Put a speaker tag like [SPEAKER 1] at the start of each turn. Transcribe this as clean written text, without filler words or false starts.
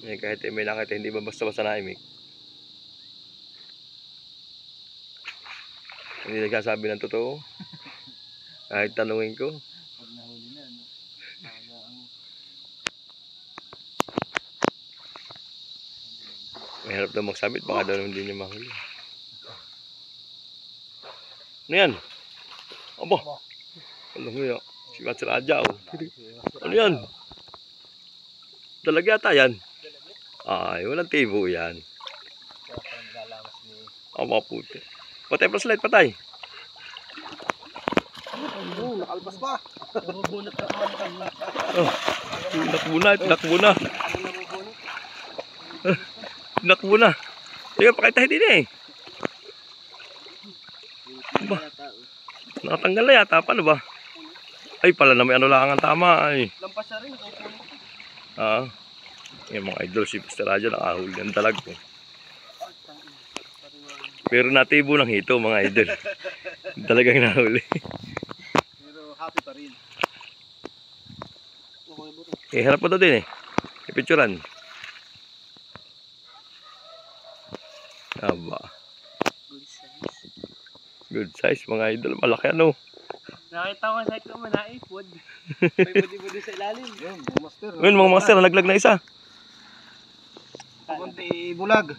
[SPEAKER 1] Eh, kahit may nakita, hindi ba basta-basta naimik? Hindi nagsasabi ng totoo. Kahit tanungin ko.
[SPEAKER 2] Pag nahuli na, ano?
[SPEAKER 1] Mahirap daw magsabit, baka daw hindi niya mahuli. Ano yan? Aba! Alam mo yan, si Master Adja, oh. Ano yan? Dalag yata yan. Ay, walang tibo yan. Aba, puti. Patay flashlight, patay.
[SPEAKER 2] Nakalpas pa.
[SPEAKER 1] Tinakbo na. Tinakbo na. Teka, pakita din eh. Ba? Nakatanggal na yata, paano ba? Ay, pala na may ano lang ang tama ay.
[SPEAKER 2] Lampas na rin, nakukunin.
[SPEAKER 1] Yung mga idol, si Master Adja nakahuli ng dalag ko. Pero natibo ng hito mga idol. Talagang nahuli.
[SPEAKER 2] Pero happy pa rin.
[SPEAKER 1] Eh, harap po daw din eh. Ipicturan. Aba. Good size mga idol. Malaki ano.
[SPEAKER 2] Nakita ko sa ito, manaipod. May budi-budi sa ilalim. Yun, mga master.
[SPEAKER 1] Ngayon mga master, nalaglag na isa.
[SPEAKER 2] Kunti bulag.